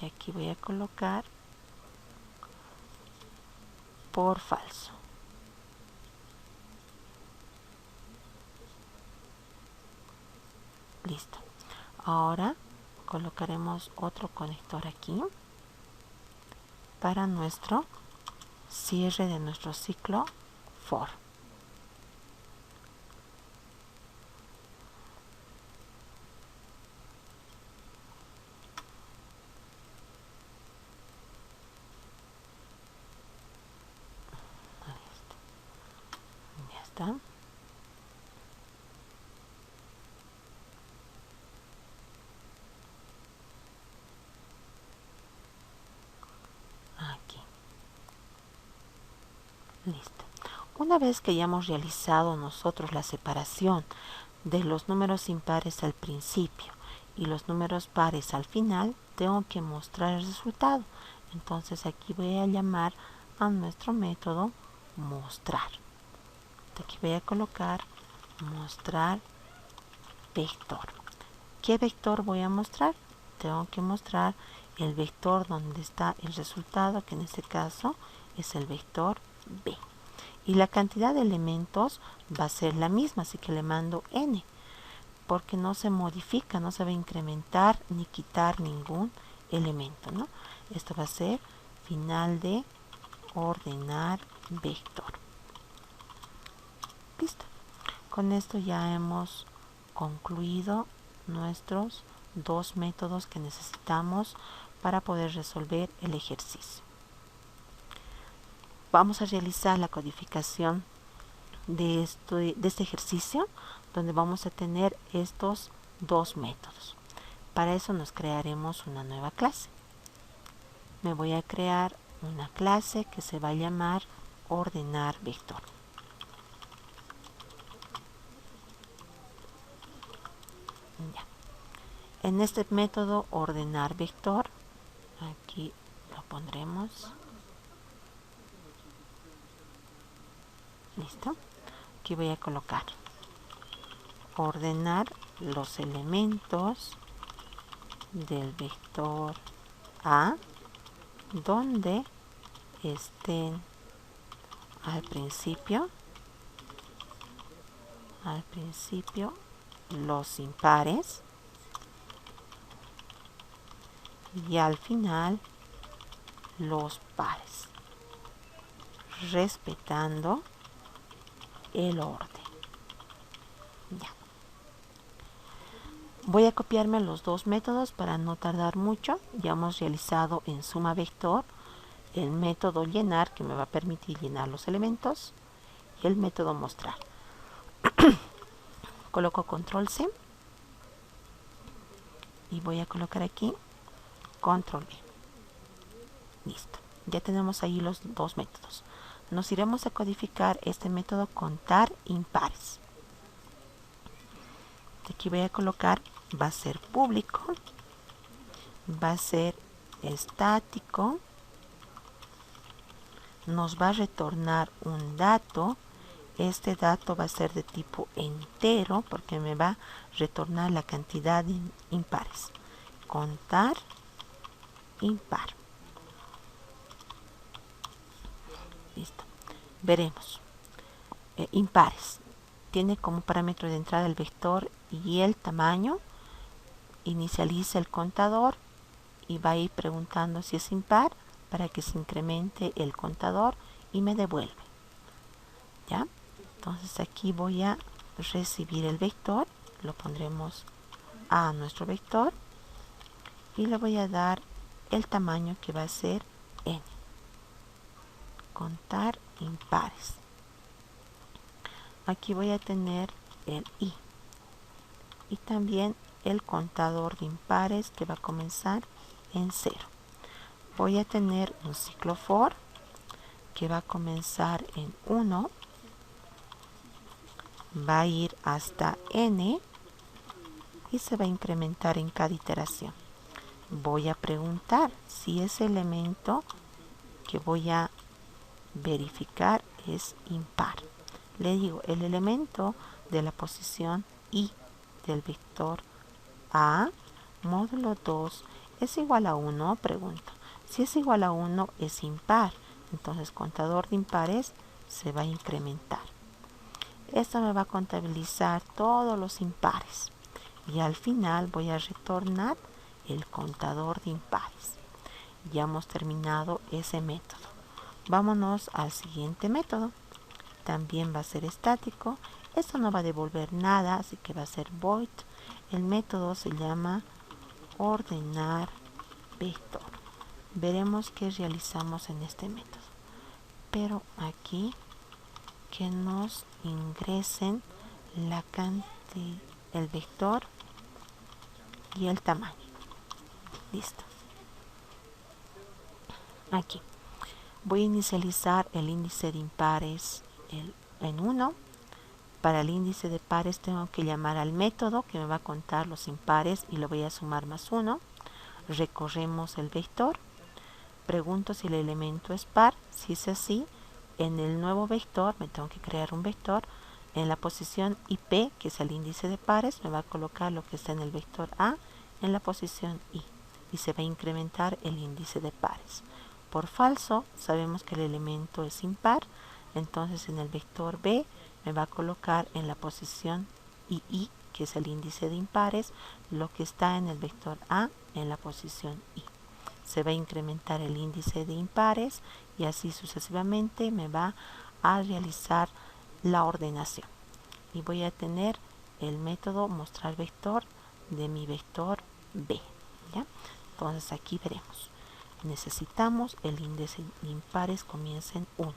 y aquí voy a colocar por falso. Listo. Ahora colocaremos otro conector aquí para nuestro cierre de nuestro ciclo for. Ya está. Aquí. Listo. Una vez que ya hemos realizado nosotros la separación de los números impares al principio y los números pares al final, tengo que mostrar el resultado. Entonces aquí voy a llamar a nuestro método mostrar. Aquí voy a colocar mostrar vector. ¿Qué vector voy a mostrar? Tengo que mostrar el vector donde está el resultado, que en este caso es el vector b. Y la cantidad de elementos va a ser la misma, así que le mando n, porque no se modifica, no se va a incrementar ni quitar ningún elemento, ¿no? Esto va a ser final de ordenar vector. Listo. Con esto ya hemos concluido nuestros dos métodos que necesitamos para poder resolver el ejercicio. Vamos a realizar la codificación de este ejercicio, donde vamos a tener estos dos métodos. Para eso nos crearemos una nueva clase. Me voy a crear una clase que se va a llamar ordenar vector. Ya. En este método ordenar vector, aquí lo pondremos. Listo. Aquí voy a colocar ordenar los elementos del vector A donde estén al principio los impares y al final los pares, respetando el orden. Ya. Voy a copiarme los dos métodos para no tardar mucho. Ya hemos realizado en suma vector el método llenar, que me va a permitir llenar los elementos, y el método mostrar. Coloco control C y voy a colocar aquí control V. Listo. Ya tenemos ahí los dos métodos. Nos iremos a codificar este método contar impares. Aquí voy a colocar, va a ser público, va a ser estático, nos va a retornar un dato. Este dato va a ser de tipo entero porque me va a retornar la cantidad de impares. Contar impar. Listo. Veremos. Impares. Tiene como parámetro de entrada el vector y el tamaño. Inicializa el contador y va a ir preguntando si es impar para que se incremente el contador y me devuelve. ¿Ya? Entonces aquí voy a recibir el vector, lo pondremos a nuestro vector y le voy a dar el tamaño que va a ser n. Contar impares. Aquí voy a tener el i y también el contador de impares que va a comenzar en 0. Voy a tener un ciclo for que va a comenzar en 1, va a ir hasta n y se va a incrementar en cada iteración. Voy a preguntar si ese elemento que voy a verificar es impar. Le digo, el elemento de la posición i del vector a módulo 2 es igual a 1, pregunto. Si es igual a 1 es impar, entonces contador de impares se va a incrementar. Esto me va a contabilizar todos los impares y al final voy a retornar el contador de impares. Ya hemos terminado ese método. Vámonos al siguiente método. También va a ser estático. Esto no va a devolver nada, así que va a ser void. El método se llama ordenar vector. Veremos qué realizamos en este método. Pero aquí que nos ingresen la cantidad, el vector y el tamaño. Listo. Aquí voy a inicializar el índice de impares en 1. Para el índice de pares tengo que llamar al método que me va a contar los impares y lo voy a sumar más 1. Recorremos el vector. Pregunto si el elemento es par. Si es así, en el nuevo vector, me tengo que crear un vector, En la posición IP, que es el índice de pares, me va a colocar lo que está en el vector A en la posición I. Y se va a incrementar el índice de pares. Por falso, sabemos que el elemento es impar. Entonces en el vector B me va a colocar en la posición II, que es el índice de impares, lo que está en el vector A en la posición I. Se va a incrementar el índice de impares y así sucesivamente me va a realizar la ordenación. Y voy a tener el método mostrar vector de mi vector B. ¿Ya? Entonces aquí veremos. Necesitamos el índice de impares comienza en 1.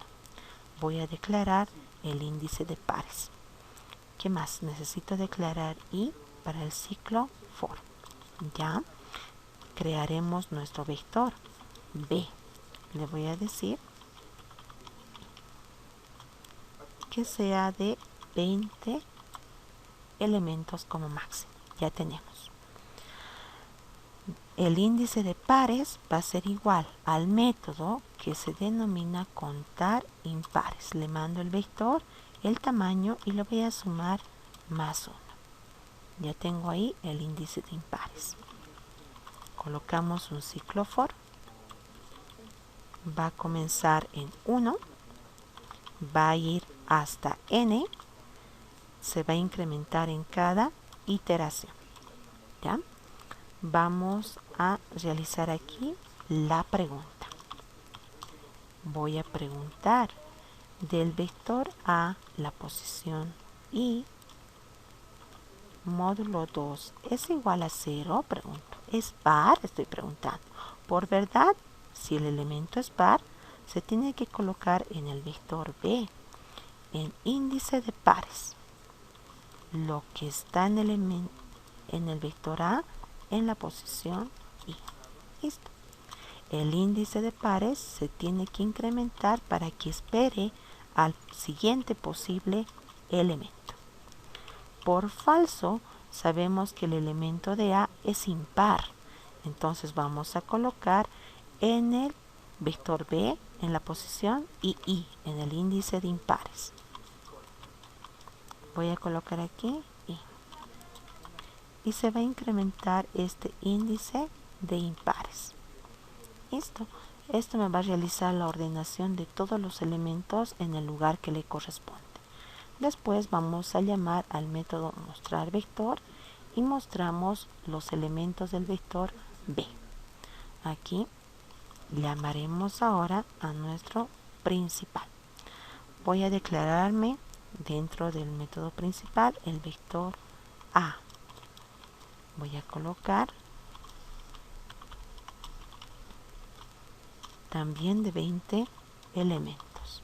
Voy a declarar el índice de pares. ¿Qué más? Necesito declarar I para el ciclo for. Ya crearemos nuestro vector B. Le voy a decir que sea de 20 elementos como máximo. Ya tenemos. El índice de pares va a ser igual al método que se denomina contar impares. Le mando el vector, el tamaño y le voy a sumar más 1. Ya tengo ahí el índice de impares. Colocamos un ciclo for. Va a comenzar en 1. Va a ir hasta n. Se va a incrementar en cada iteración. ¿Ya? Vamos a realizar aquí la pregunta. Voy a preguntar del vector A, la posición I, módulo 2, ¿es igual a 0? Pregunto. ¿Es par? Estoy preguntando. Por verdad, si el elemento es par, se tiene que colocar en el vector B, en índice de pares, lo que está en el vector A en la posición I. Listo. El índice de pares se tiene que incrementar para que espere al siguiente posible elemento. Por falso, sabemos que el elemento de A es impar. Entonces vamos a colocar en el vector B, en la posición I, en el índice de impares. Voy a colocar aquí I. Y se va a incrementar este índice de impares. Listo. Esto me va a realizar la ordenación de todos los elementos en el lugar que le corresponde. Después vamos a llamar al método mostrar vector y mostramos los elementos del vector B. Aquí llamaremos ahora a nuestro principal. Voy a declararme dentro del método principal el vector A. Voy a colocar también de 20 elementos.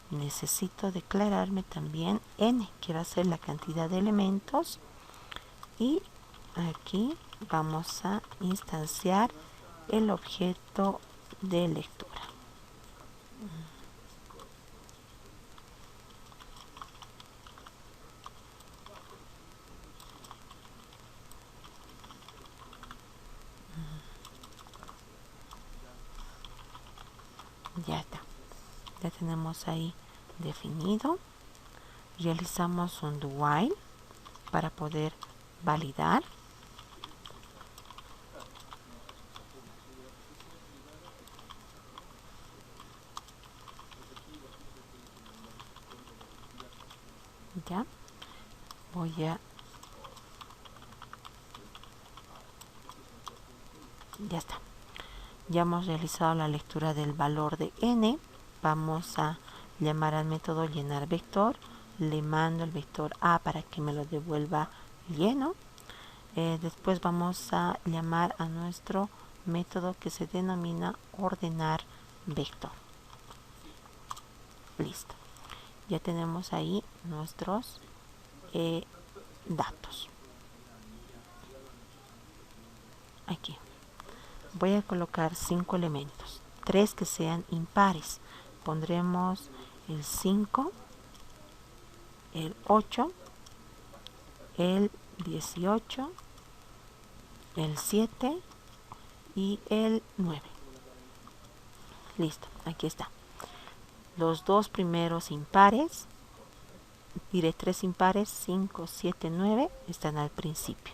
Necesito declararme también n, que va a ser la cantidad de elementos, y aquí vamos a instanciar el objeto de lectura. Ya está. Ya tenemos ahí definido. Realizamos un do while para poder validar. Ya voy a ya está. Ya hemos realizado la lectura del valor de n. Vamos a llamar al método llenar vector. Le mando el vector A para que me lo devuelva lleno. Después vamos a llamar a nuestro método que se denomina ordenar vector. Listo. Ya tenemos ahí nuestros datos. Aquí. Voy a colocar 5 elementos, 3 que sean impares. Pondremos el 5, el 8, el 18, el 7 y el 9. Listo, aquí está. Los dos primeros impares diré 3 impares, 5, 7, 9, están al principio.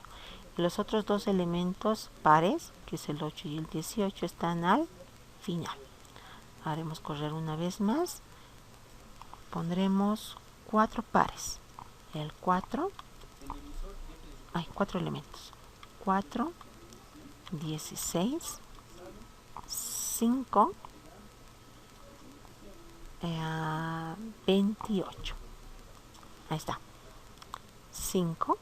Y los otros dos elementos pares, que es el 8 y el 18, están al final. Haremos correr una vez más. Pondremos 4 pares. El 4, hay 4 elementos. 4, 16, 5, 28. Ahí está. 5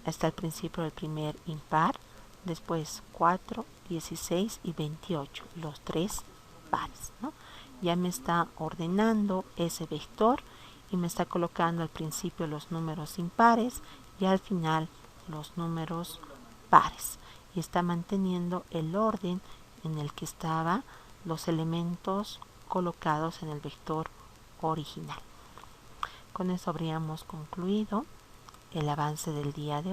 está al principio del primer impar, después 4, 16 y 28, los 3 pares, ¿no? Ya me está ordenando ese vector y me está colocando al principio los números impares y al final los números pares. Y está manteniendo el orden en el que estaban los elementos colocados en el vector original. Con eso habríamos concluido el avance del día de hoy.